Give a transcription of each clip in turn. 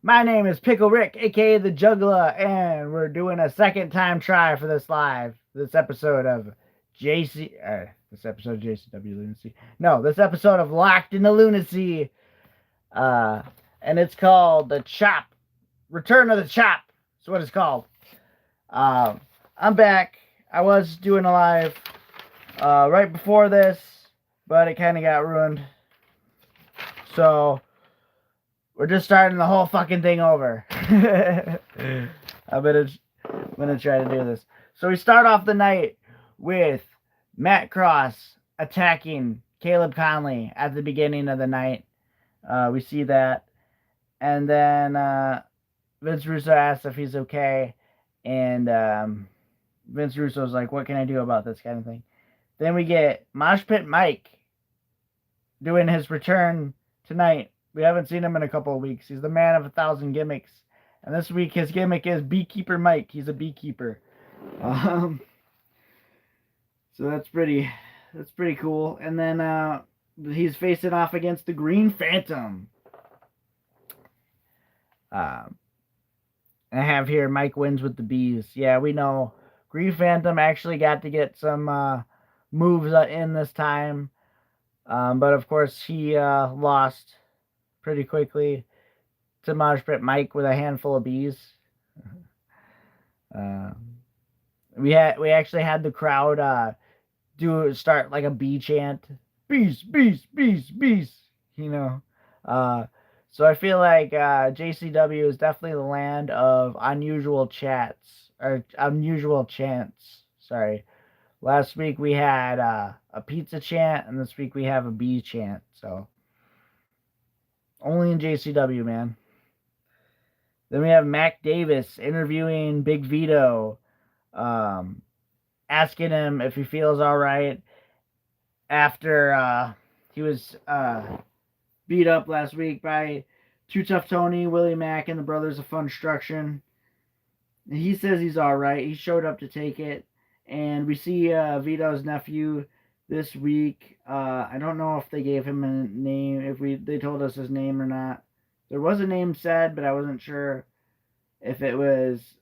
My name is Pickle Rick, aka the Juggler, and we're doing a second time try for this episode of JCW Lunacy. No, this episode of Locked in the Lunacy, uh, and it's called the Chop, Return of the Chop. That's what it's called. Uh, I'm back. I was doing a live right before this, but it kind of got ruined. So we're just starting the whole fucking thing over. I'm gonna try to do this. So we start off the night with Matt Cross attacking Caleb Conley at the beginning of the night. We see that, and then Vince Russo asks if he's okay, and Vince Russo's like, "What can I do about this kind of thing?" Then we get Mosh Pit Mike doing his return tonight. We haven't seen him in a couple of weeks. He's the man of 1,000 gimmicks. And this week his gimmick is Beekeeper Mike. He's a beekeeper. So that's pretty cool. And then he's facing off against the Green Phantom. I have here Mike wins with the bees. Yeah, we know Green Phantom actually got to get some moves in this time. But of course he lost pretty quickly to Mosh Pit Mike with a handful of bees. We actually had the crowd start like a bee chant, bees, bees, bees, bees. You know, so I feel like JCW is definitely the land of unusual chants or unusual chants. Sorry. Last week we had a pizza chant, and this week we have a bee chant. So only in JCW, man. Then we have Mac Davis interviewing Big Vito, asking him if he feels all right after he was beat up last week by Too Tough Tony, Willie Mack, and the Brothers of Funstruction. He says he's all right. He showed up to take it, and we see Vito's nephew this week. I don't know if they gave him a name, if they told us his name or not. There was a name said, but I wasn't sure if it was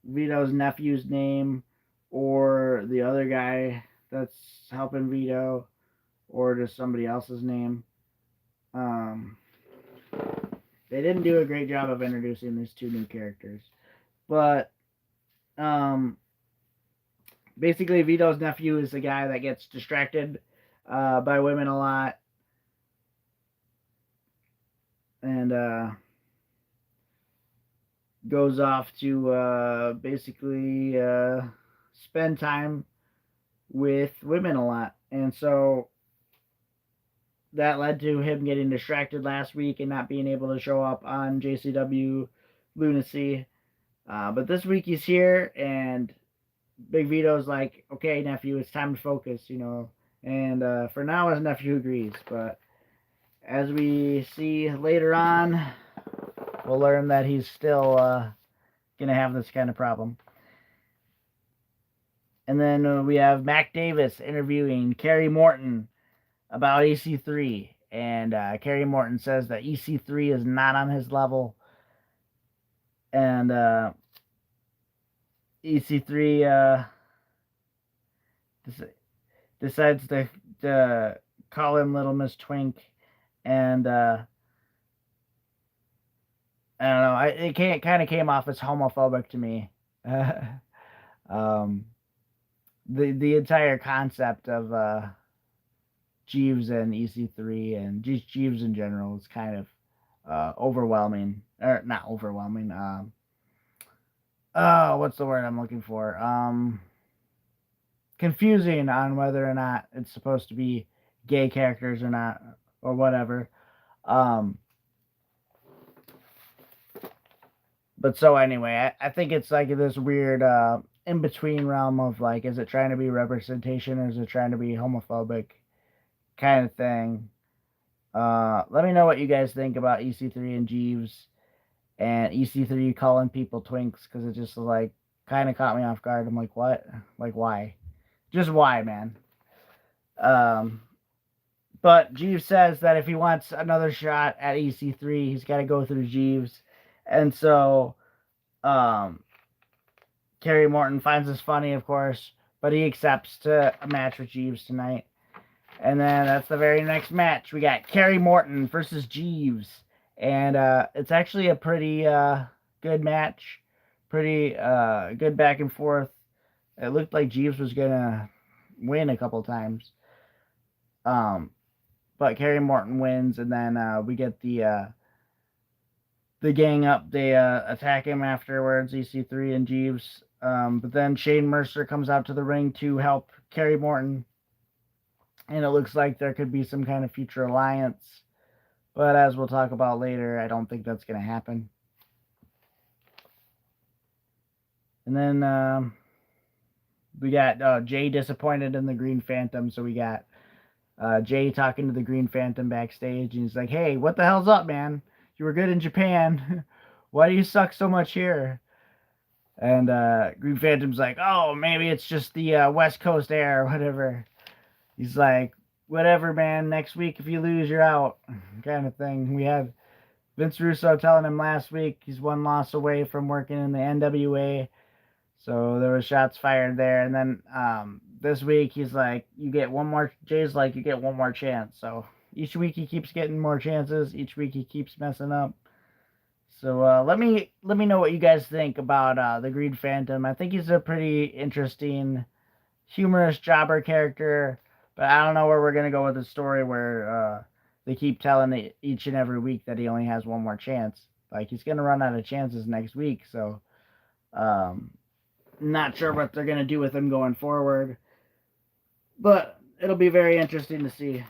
Vito's nephew's name or the other guy that's helping Vito or just somebody else's name. They didn't do a great job of introducing these two new characters. But basically Vito's nephew is the guy that gets distracted by women a lot. And goes off to basically spend time with women a lot. And so that led to him getting distracted last week and not being able to show up on JCW Lunacy. But this week he's here, and Big Vito's like, okay, nephew, it's time to focus, you know. And for now, his nephew agrees. But as we see later on, we'll learn that he's still going to have this kind of problem. And then we have Mac Davis interviewing Kerry Morton about EC3. And Kerry Morton says that EC3 is not on his level. And EC3 decides to call him Little Miss Twink. And I don't know. It kind of came off as homophobic to me. The entire concept of Jeeves and EC3 and just Jeeves in general is kind of overwhelming, or not overwhelming. What's the word I'm looking for? Confusing on whether or not it's supposed to be gay characters or not, or whatever. But so anyway, I think it's like this weird in between realm of like, is it trying to be representation or is it trying to be homophobic kind of thing? Let me know what you guys think about EC3 and Jeeves and EC3 calling people twinks, because it just like kind of caught me off guard. I'm like, what? Like, why? Just why, man? But Jeeves says that if he wants another shot at EC3, he's got to go through Jeeves. And so um, Kerry Morton finds this funny, of course, but he accepts to a match with Jeeves tonight. And then that's the very next match. We got Kerry Morton versus Jeeves. And it's actually a pretty good match. Pretty good back and forth. It looked like Jeeves was going to win a couple times. But Kerry Morton wins, and then we get the gang up. They attack him afterwards, EC3 and Jeeves. But then Shane Mercer comes out to the ring to help Kerry Morton. And it looks like there could be some kind of future alliance. But as we'll talk about later, I don't think that's going to happen. And then we got Jay disappointed in the Green Phantom. So we got Jay talking to the Green Phantom backstage. And he's like, hey, what the hell's up, man? You were good in Japan. Why do you suck so much here? And Green Phantom's like, oh, maybe it's just the West Coast air or whatever. He's like, whatever, man. Next week, if you lose, you're out, kind of thing. We had Vince Russo telling him last week he's one loss away from working in the NWA. So there were shots fired there. And then this week, he's like, you get one more. Jay's like, you get one more chance. So each week he keeps getting more chances. Each week he keeps messing up. So let me know what you guys think about the Green Phantom. I think he's a pretty interesting, humorous jobber character. But I don't know where we're going to go with the story where they keep telling each and every week that he only has one more chance. Like, he's going to run out of chances next week. So, not sure what they're going to do with him going forward. But it'll be very interesting to see.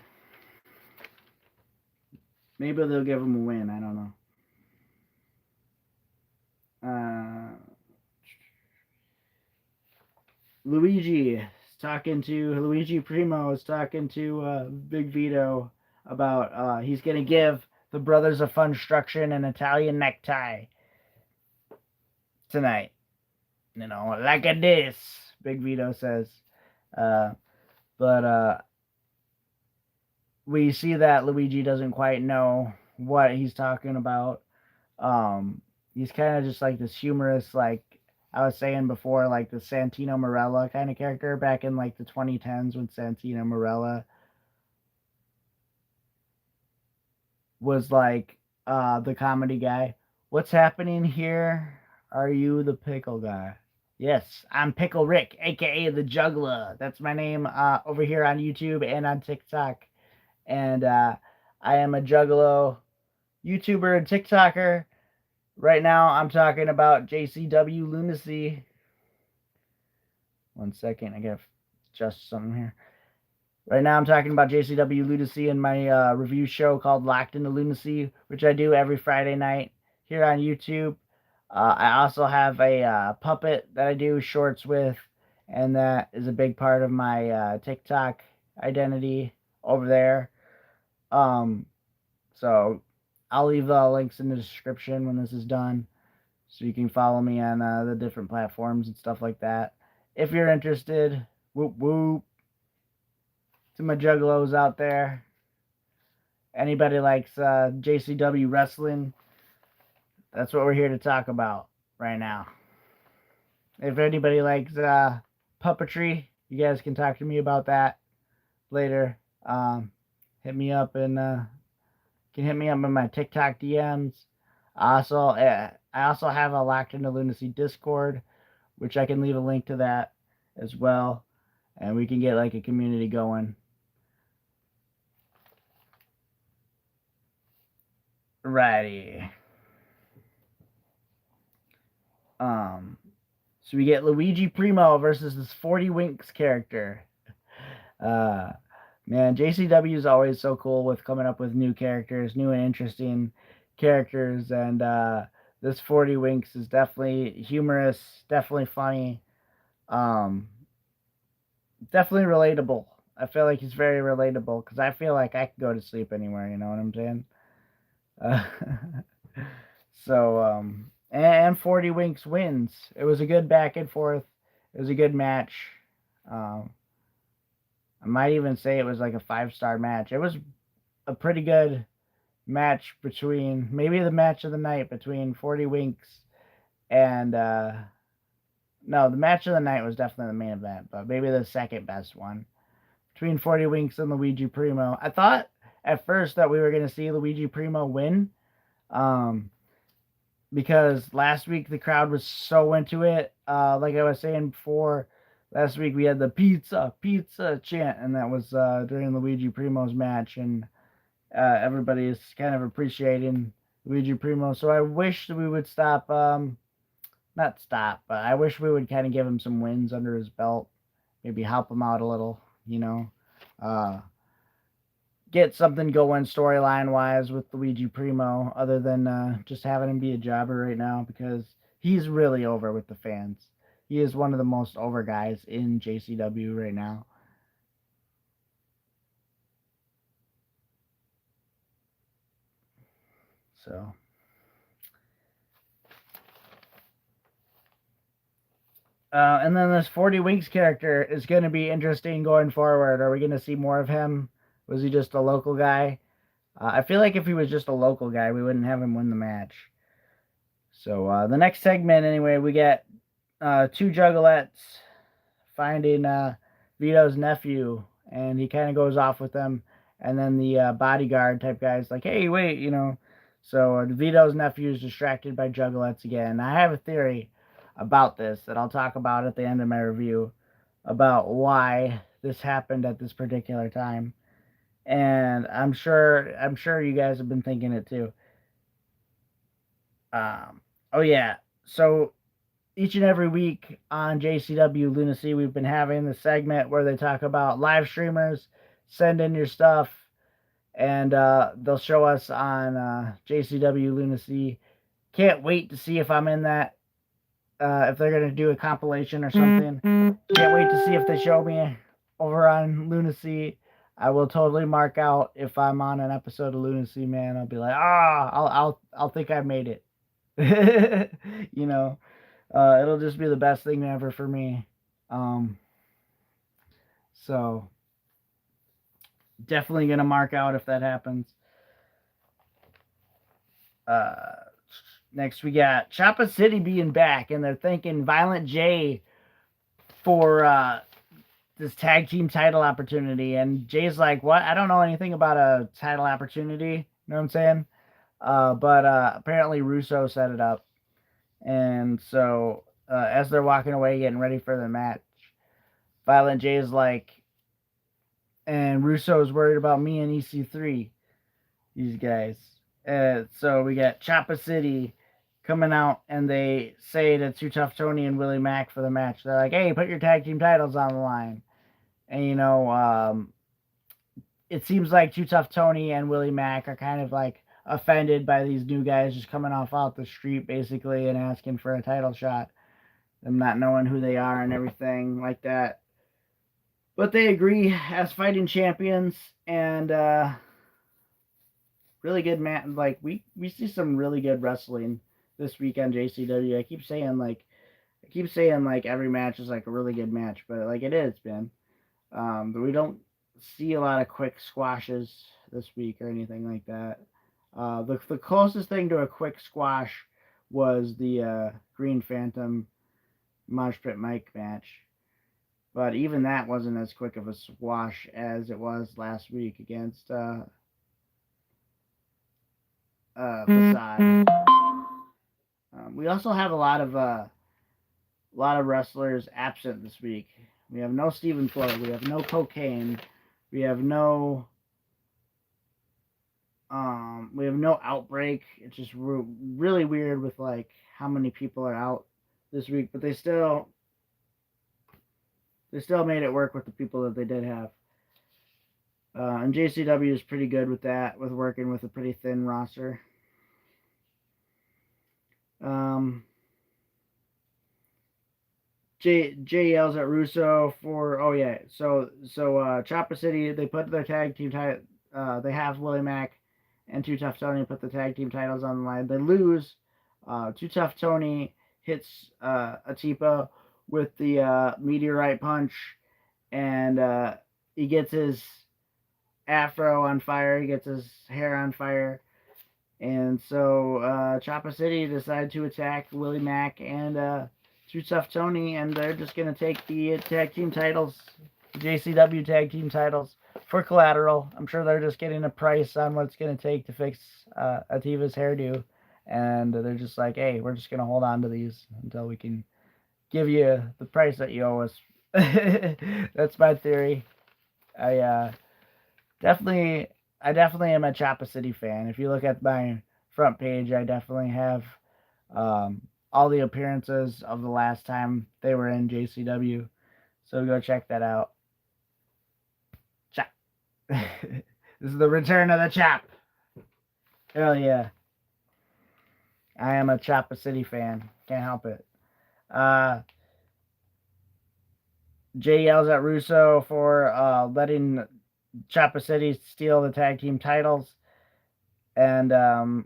Maybe they'll give him a win. I don't know. Luigi Primo is talking to Big Vito about he's going to give the Brothers of Funstruction an Italian necktie tonight. You know, like a this, Big Vito says. But we see that Luigi doesn't quite know what he's talking about. He's kind of just like this humorous, like I was saying before, like the Santino Marella kind of character back in like the 2010s when Santino Marella was like the comedy guy. What's happening here? Are you the pickle guy? Yes, I'm Pickle Rick, aka the Juggla. That's my name over here on YouTube and on TikTok. And I am a Juggalo YouTuber and TikToker. Right now, I'm talking about JCW Lunacy. 1 second, I gotta adjust something here. Right now, I'm talking about JCW Lunacy and my review show called Locked into Lunacy, which I do every Friday night here on YouTube. I also have a puppet that I do shorts with, and that is a big part of my TikTok identity over there. So I'll leave the links in the description when this is done, so you can follow me on the different platforms and stuff like that. If you're interested, whoop whoop. To my juggalos out there, anybody likes JCW wrestling, that's what we're here to talk about right now. If anybody likes puppetry, you guys can talk to me about that later. Hit me up and can hit me up in my TikTok DMs. I also have a Locked into Lunacy Discord, which I can leave a link to that as well, and we can get like a community going. Righty. So we get Luigi Primo versus this 40 Winks character. Man, JCW is always so cool with coming up with new characters, new and interesting characters, and this 40 Winks is definitely humorous, definitely funny, definitely relatable. I feel like he's very relatable because I feel like I could go to sleep anywhere, you know what I'm saying? So, and 40 Winks wins. It was a good back and forth. It was a good match. I might even say it was like a 5-star match. It was a pretty good match between, maybe the match of the night between 40 Winks and no, the match of the night was definitely the main event, but maybe the second best one between 40 Winks and Luigi Primo. I thought at first that we were going to see Luigi Primo win, um, because last week the crowd was so into it. Like I was saying before, last week we had the pizza, pizza chant, and that was during Luigi Primo's match, and everybody is kind of appreciating Luigi Primo. So I wish that we would stop, not stop, but I wish we would kind of give him some wins under his belt, maybe help him out a little, get something going storyline wise with Luigi Primo, other than just having him be a jobber right now, because he's really over with the fans. He is one of the most over guys in JCW right now. So, and then this 40 Winks character is going to be interesting going forward. Are we going to see more of him? Was he just a local guy? I feel like if he was just a local guy, we wouldn't have him win the match. So the next segment, anyway, we get two juggalettes finding Vito's nephew, and he kind of goes off with them. And then the bodyguard type guy's like, hey, wait, So Vito's nephew is distracted by juggalettes again. I have a theory about this that I'll talk about at the end of my review about why this happened at this particular time. And I'm sure you guys have been thinking it too. Oh yeah. So each and every week on JCW Lunacy, we've been having the segment where they talk about live streamers. Send in your stuff, and they'll show us on JCW Lunacy. Can't wait to see if I'm in that. If they're gonna do a compilation or something. Can't wait to see if they show me over on Lunacy. I will totally mark out if I'm on an episode of Lunacy, man. I'll be like, I'll think I made it. It'll just be the best thing ever for me. So definitely gonna mark out if that happens. Next we got Choppa City being back, and they're thanking Violent J for this tag team title opportunity. And Jay's like, what? I don't know anything about a title opportunity. You know what I'm saying? But apparently Russo set it up. And so as they're walking away, getting ready for the match, Violent J is like, and Russo's worried about me and EC3, these guys. So we got Choppa City coming out, and they say to Too Tough Tony and Willie Mack for the match. They're like, hey, put your tag team titles on the line. And, it seems like Too Tough Tony and Willie Mack are kind of like offended by these new guys just coming off out the street, basically, and asking for a title shot. Them not knowing who they are and everything like that. But they agree as fighting champions, and really good match. Like we see some really good wrestling this week on JCW. I keep saying like every match is like a really good match, but like it is, man. But we don't see a lot of quick squashes this week or anything like that. The closest thing to a quick squash was the Green Phantom Mosh Pit Mike match. But even that wasn't as quick of a squash as it was last week against Facade. We also have a lot of wrestlers absent this week. We have no Stephen Flo. We have no Cocaine. We have no Outbreak. It's just really weird with like how many people are out this week, but they still made it work with the people that they did have. And JCW is pretty good with that, with working with a pretty thin roster. Jay yells at Russo for so Choppa City, they put their tag team title. They have Willie Mack and Too Tough Tony put the tag team titles on the line. They lose. Too Tough Tony hits Atipa with the meteorite punch, and he gets his afro on fire, he gets his hair on fire, and so Choppa City decide to attack Willie Mack and True Tough Tony, and they're just gonna take the tag team titles, the JCW tag team titles, for collateral. I'm sure they're just getting a price on what it's gonna take to fix Ativa's hairdo, and they're just like, hey, we're just gonna hold on to these until we can give you the price that you owe us. That's my theory. I definitely am a Choppa City fan. If you look at my front page, I definitely have all the appearances of the last time they were in JCW. So go check that out. Chop. This is the return of the Chop. Hell yeah. I am a Choppa City fan. Can't help it. Jay yells at Russo for letting Choppa City steal the tag team titles. And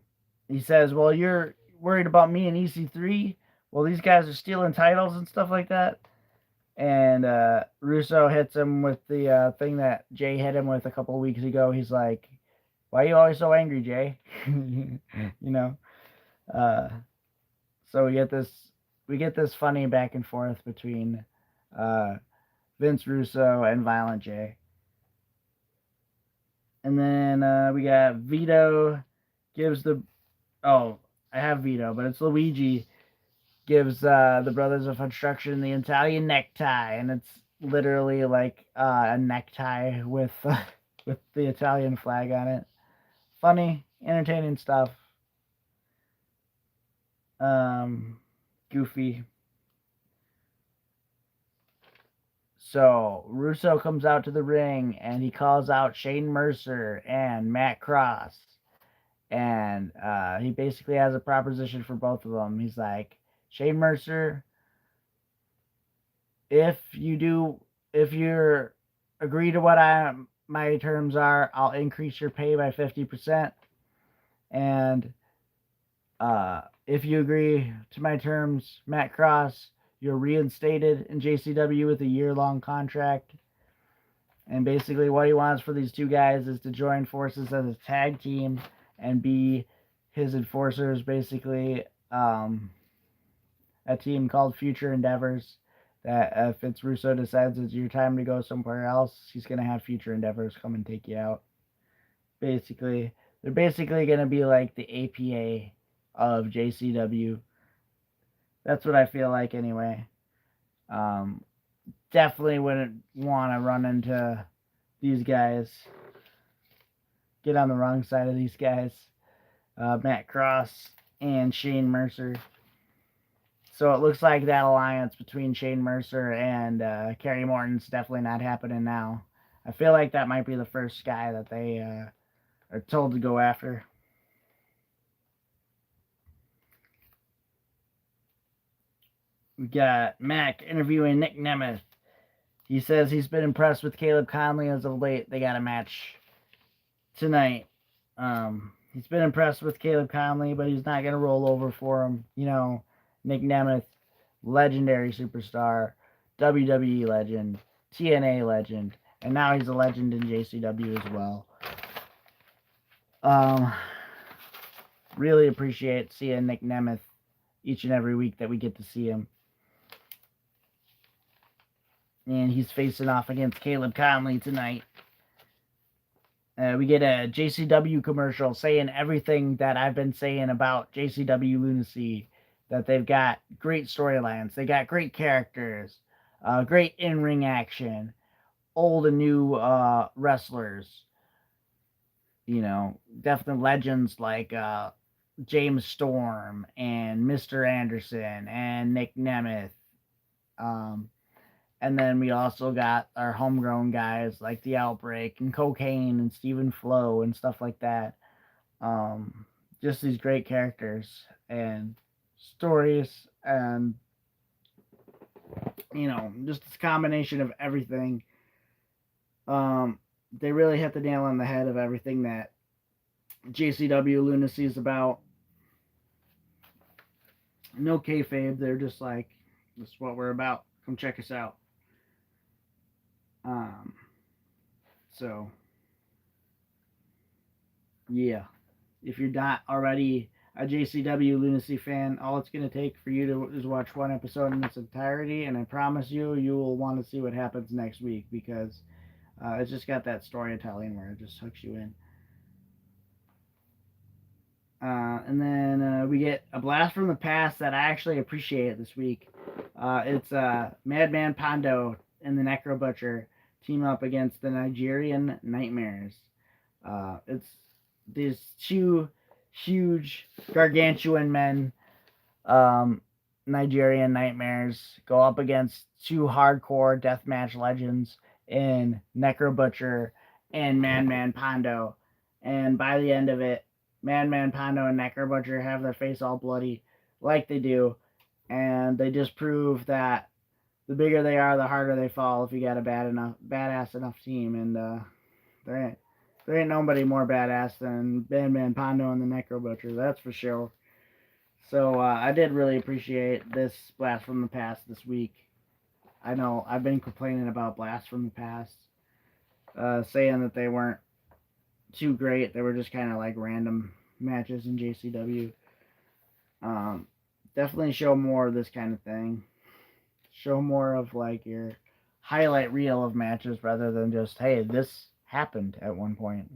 he says, well, you're worried about me and EC3? Well, these guys are stealing titles and stuff like that. And Russo hits him with the thing that Jay hit him with a couple of weeks ago. He's like, why are you always so angry, Jay? You know? So we get this funny back and forth between Vince Russo and Violent J. And then we got Vito gives the... Oh, I have Vito, but it's Luigi gives the Brothers of Construction the Italian necktie. And it's literally like a necktie with the Italian flag on it. Funny, entertaining stuff. Goofy. So Russo comes out to the ring and he calls out Shane Mercer and Matt Cross. And he basically has a proposition for both of them. He's like, Shane Mercer, if you agree to what my terms are, I'll increase your pay by 50%. And if you agree to my terms, Matt Cross, you're reinstated in JCW with a year-long contract. And basically what he wants for these two guys is to join forces as a tag team and be his enforcers, basically a team called Future Endeavors, that if it's Russo decides it's your time to go somewhere else, he's going to have Future Endeavors come and take you out. Basically, they're basically going to be like the APA of JCW. That's what I feel like anyway. Definitely wouldn't want to run into these guys. Get on the wrong side of these guys. Matt Cross and Shane Mercer. So it looks like that alliance between Shane Mercer and Kerry Morton's definitely not happening now. I feel like that might be the first guy that they are told to go after. We got Mac interviewing Nick Nemeth. He says he's been impressed with Caleb Conley as of late. They got a match tonight. He's been impressed with Caleb Conley, but he's not going to roll over for him. You know, Nick Nemeth, legendary superstar, WWE legend, TNA legend, and now he's a legend in JCW as well. Really appreciate seeing Nick Nemeth each and every week that we get to see him. And he's facing off against Caleb Conley tonight. We get a JCW commercial saying everything that I've been saying about JCW Lunacy. That they've got great storylines. They got great characters. Great in-ring action. Old and new wrestlers. You know, definite legends like James Storm and Mr. Anderson and Nick Nemeth. And then we also got our homegrown guys like The Outbreak and Cocaine and Stephen Flo and stuff like that. Just these great characters and stories and, you know, just this combination of everything. They really hit the nail on the head of everything that JCW Lunacy is about. No kayfabe. They're just like, this is what we're about. Come check us out. So, yeah. If you're not already a JCW Lunacy fan, all it's going to take for you to is watch one episode in its entirety, and I promise you, you will want to see what happens next week because it's just got that storytelling where it just hooks you in. And then we get a blast from the past that I actually appreciate this week. It's Madman Pondo and the Necro Butcher team up against the Nigerian Nightmares. It's these two huge, gargantuan men, Nigerian Nightmares, go up against two hardcore deathmatch legends in Necro Butcher and Madman Pondo. And by the end of it, Madman Pondo and Necro Butcher have their face all bloody, like they do, and they just prove that the bigger they are, the harder they fall if you got a badass enough team. And there ain't nobody more badass than Madman Pondo and the Necro Butcher, that's for sure. So I did really appreciate this Blast from the Past this week. I know I've been complaining about Blast from the Past, saying that they weren't too great. They were just kind of like random matches in JCW. Definitely show more of this kind of thing. Show more of like your highlight reel of matches rather than just, hey, this happened at one point.